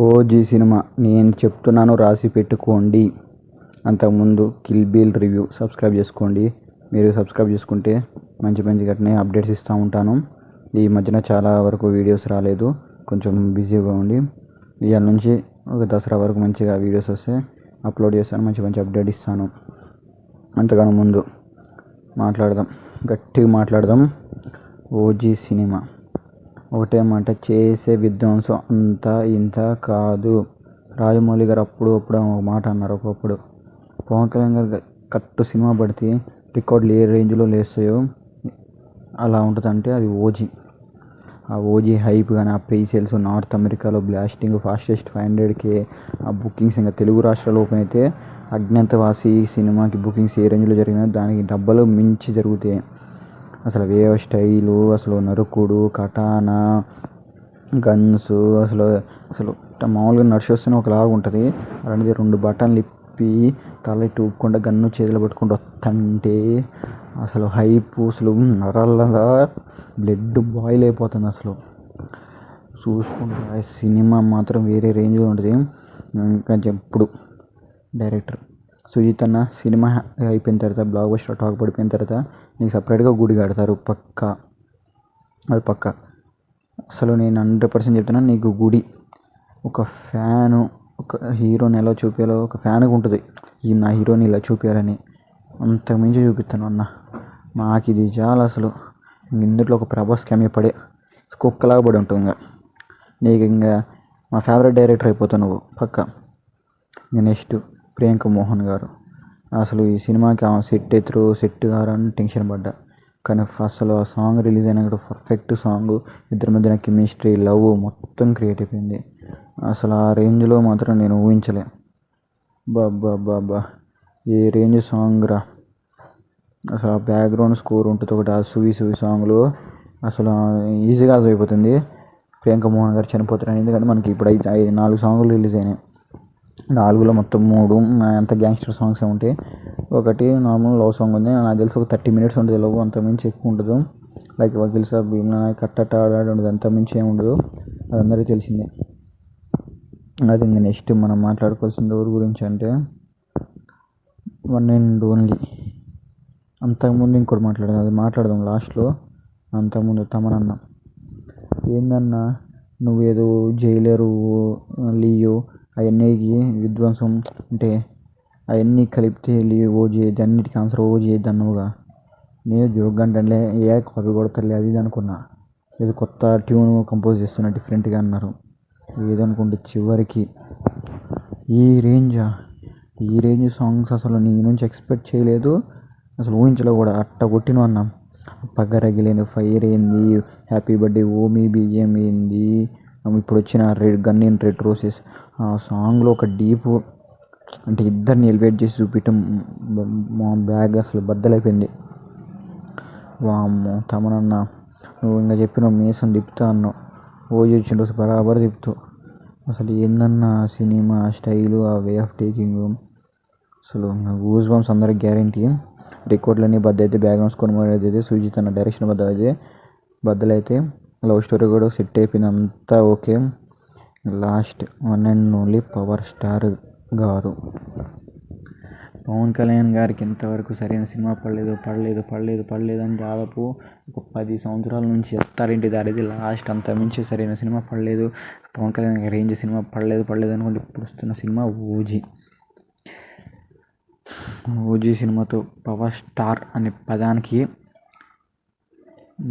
OG cinema నేను చెప్తున్నాను రాసి పెట్టుకోండి. అంతకుముందు కిల్ బిల్ రివ్యూ సబ్స్క్రైబ్ చేసుకోండి. మీరు సబ్స్క్రైబ్ చేసుకుంటే మంచి మంచి గట్టినే అప్డేట్స్ ఇస్తూ ఉంటాను. ఈ మధ్యన చాలా వరకు వీడియోస్ రాలేదు, కొంచెం బిజీగా ఉండి. ఇవాళ నుంచి ఒక దసరా వరకు మంచిగా వీడియోస్ వస్తే అప్లోడ్ చేస్తాను, మంచి మంచి అప్డేట్ ఇస్తాను. అంతకన్నా ముందు గట్టిగా మాట్లాడదాం. ఓజీ సినిమా ఒకటే మాట, చేసే విధ్వంసం అంతా ఇంత కాదు. రాజమౌళి గారు అప్పుడు ఒక మాట అన్నారు. ఒకప్పుడు పవన్ కళ్యాణ్ గారు కట్టు సినిమా పడితే రికార్డులు ఏ రేంజ్లో లేస్తాయో అలా ఉంటుందంటే అది ఓజీ. ఆ ఓజీ హైప్ కానీ, ఆ ప్రీ సేల్స్, నార్త్ అమెరికాలో బ్లాస్టింగ్, ఫాస్టెస్ట్ 500K, ఆ బుకింగ్స్ ఇంకా తెలుగు రాష్ట్రాల్లో ఓపెన్ అయితే అజ్ఞాతవాసి సినిమాకి బుకింగ్స్ ఏ రేంజ్లో జరిగినాయో దానికి డబ్బలు మించి జరుగుతాయి. అసలు వేవ్ స్టైలు, అసలు నరుకుడు, కటానా, గన్స్, అసలు మామూలుగా నడిచి వస్తేనే ఒకలాగా ఉంటుంది. అలాంటిది 2 బటన్లు ఇప్పి తల ఇటు ఊపుకుండా గన్ను చేతిలో పట్టుకుంటూ వస్తుంటే అసలు హైప్, అసలు నరాల బ్లడ్ బాయిల్ అయిపోతుంది. అసలు చూసుకుంటే సినిమా మాత్రం వేరే రేంజ్లో ఉంటుంది. ఇంకా ఎప్పుడు డైరెక్టర్ సుజిత్ అన్న సినిమా అయిపోయిన తర్వాత, బ్లాక్ బస్టర్ టాక్ పడిపోయిన తర్వాత నీకు సపరేట్గా గుడి కడతారు, పక్కా. అది పక్కా. అసలు నేను 100% చెప్తున్నాను, నీకు గుడి, ఒక ఫ్యాను, ఒక హీరోని ఎలా చూపించాలో ఒక ఫ్యాన్కి ఉంటుంది. ఈ నా హీరోని ఇలా చూపించాలని అంతకుమించి చూపిస్తాను అన్న. మాకు ఇది చాలా అసలు ఇందులో ఒక ప్రభాస్ కెమెరా పడే కుక్కలాగా పడి ఉంటుంది. నీకు ఇంకా మా ఫేవరెట్ డైరెక్టర్ అయిపోతావు నువ్వు పక్కా. నెక్స్ట్ ప్రియాంక మోహన్ గారు. అసలు ఈ సినిమాకి సెట్ గారని టెన్షన్ పడ్డా, కానీ అసలు ఆ సాంగ్ రిలీజ్ అయినా కూడా పర్ఫెక్ట్ సాంగ్. ఇద్దరి మధ్యన కెమిస్ట్రీ, లవ్ మొత్తం క్రియేట్ అయిపోయింది. అసలు ఆ రేంజ్లో మాత్రం నేను ఊహించలే. బాబా ఏ రేంజ్ సాంగ్ రా. అసలు ఆ బ్యాక్గ్రౌండ్ స్కోర్ ఉంటుంది ఒకటి, ఆ సువి సాంగ్లో అసలు ఈజీగా అయిపోతుంది. ప్రియాంక మోహన్ గారు చనిపోతారు. ఎందుకంటే మనకి ఇప్పుడు 4 సాంగులు రిలీజ్ అయినాయి. 4లో మొత్తం 3 అంత గ్యాంగ్స్టర్ సాంగ్స్ ఉంటాయి. ఒకటి నార్మల్ లవ్ సాంగ్ ఉంది, నాకు తెలిసి ఒక 30 minutes ఉంటుంది లవ్, అంత మించి ఎక్కువ ఉండదు. లైక్ వకీల్ సాబ్, భీమ్లా నాయక్, కట్టట ఉండదు, అంత మించి ఏమి ఉండదు. అది అందరికీ తెలిసిందే. అది ఇంకా నెక్స్ట్ మనం మాట్లాడుకోవాల్సింది ఎవరి గురించి అంటే వన్ అండ్ ఓన్లీ. అంతకుముందు ఇంకోటి మాట్లాడదాం లాస్ట్లో. అంతకుముందు తమనన్న ఏందన్నా, నువ్వేదో జైలరు, లియో అవన్నీ విధ్వంసం అంటే అవన్నీ కలిపితే ఓజీ అన్నిటికీ ఆన్సర్ ఓజీ అన్నావుగా. నేను జోగంటే ఏ కాపీ కొడతారులే అది ఇది అనుకున్నా. ఏదో కొత్త ట్యూన్ కంపోజ్ చేస్తున్నా డిఫరెంట్గా అన్నారు. ఏదనుకుంటే చివరికి ఈ రేంజ్ సాంగ్స్ అసలు నీ నుంచి ఎక్స్పెక్ట్ చేయలేదు, అసలు ఊహించలే కూడా. అట్ట కొట్టిన అన్నా. పగ్గరగిలేని ఫైర్ ఏంది, హ్యాపీ బర్త్డే ఓమీ బిజిఎం ఏంది, ఇప్పుడు వచ్చిన గన్ ఇన్ రెడ్ రోసెస్ ఆ సాంగ్లో ఒక డీప్ అంటే ఇద్దరిని ఎలివేట్ చేసి చూపించడం, మా బ్యాగ్ అసలు బద్దలైపోయింది. వామ్మో తమనన్న, నువ్వు ఇంకా చెప్పినావు మీసం తిప్పుతా అన్నావు. ఓజీ వచ్చిన రోజు బరాబర్ తిప్పుతూ అసలు ఏందన్నా సినిమా స్టైలు, ఆ వే ఆఫ్ టేకింగ్ అసలు గూస్ బంప్స్ అందరికి గ్యారంటీ. రికార్డులన్నీ బద్దలైతే, బ్యాక్గ్రౌండ్ స్కోర్ అయితే, సుజిత్ అన్న డైరెక్షన్ బద్దలైతే, లవ్ స్టోరీ కూడా సెట్ అయిపోయింది, అంతా okay. Last one and only power star గారు పవన్ కళ్యాణ్ గారికి ఇంతవరకు సరైన సినిమా పడలేదు అని దాదాపు ఒక 10 సంవత్సరాల నుంచి ఎత్తారింటి దారిది లాస్ట్. అంత మించి సరైన సినిమా పడలేదు. పవన్ కళ్యాణ్ గారి రేంజ్ సినిమా పడలేదు అనుకుంటే ఇప్పుడు వస్తున్న సినిమా ఓజీ సినిమాతో పవర్ స్టార్ అనే పదానికి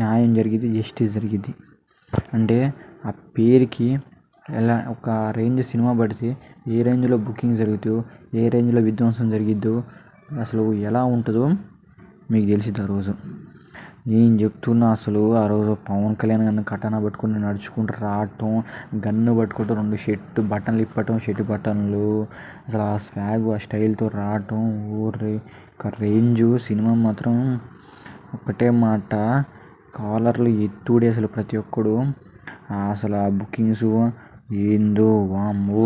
న్యాయం జరిగింది, జస్టిస్ జరిగింది. అంటే ఆ పేరుకి ఎలా ఒక రేంజ్ సినిమా పడితే ఏ రేంజ్లో బుకింగ్ జరుగుతుందో, ఏ రేంజ్లో విధ్వంసం జరిగిద్దో, అసలు ఎలా ఉంటుందో మీకు తెలిసింది. ఆ రోజు నేను చెప్తున్నా, అసలు ఆ రోజు పవన్ కళ్యాణ్ గారిని కటానా పట్టుకుని నడుచుకుంటూ రావటం, గన్ను పట్టుకుంటూ 2 బటన్లు ఇప్పటం, షర్ట్ బటన్లు, అసలు ఆ స్వాగ్, ఆ స్టైల్తో రావటం, ఒక రేంజ్ సినిమా మాత్రం. ఒకటే మాట, కాలర్లు ఎత్తుడే అసలు ప్రతి ఒక్కడు. అసలు ఆ బుకింగ్స్ ఏందో వామ్మో.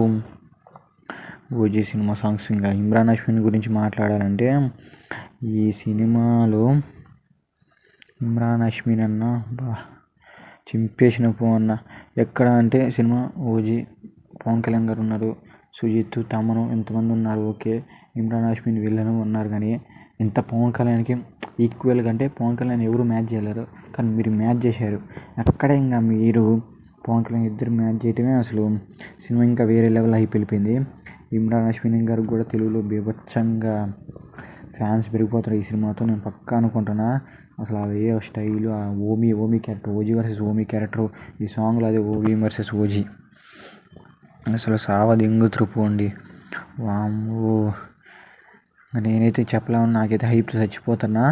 OG cinema songs. ఇంకా ఇమ్రాన్ హష్మీ గురించి మాట్లాడాలంటే ఈ సినిమాలో ఇమ్రాన్ హష్మీ అన్న చింపేసిన అన్న. ఎక్కడ అంటే సినిమా ఓజీ పవన్ కళ్యాణ్ గారు ఉన్నారు, సుజిత్, తమను ఇంతమంది ఉన్నారు. ఓకే, ఇమ్రాన్ హాష్మి వీళ్ళను ఉన్నారు. కానీ ఇంత పవన్ కళ్యాణ్కి ఈక్వల్గా అంటే పవన్ కళ్యాణ్ ఎవరు మ్యాచ్ చేయలేరు. కానీ మీరు మ్యాచ్ చేశారు. అక్కడే ఇంకా మీరు పవన్ కళ్యాణ్ ఇద్దరు మ్యాచ్ చేయటమే అసలు సినిమా ఇంకా వేరే లెవెల్ అయిపోయింది. ఇమ్రాన్ హాష్మి గారికి కూడా తెలుగులో బీభత్సంగా ఫ్యాన్స్ పెరిగిపోతారు ఈ సినిమాతో, నేను పక్కా అనుకుంటున్నా. అసలు ఆ వే స్టైలు, ఆ owe me character, OG versus owe me character, ఈ సాంగ్లో అదే ఓవీ వర్సెస్ ఓజీ, అసలు సావదింగుతురు పోండి. వామ్మో, నేనైతే చెప్పలేమని, నాకైతే హైప్ చచ్చిపోతున్నా.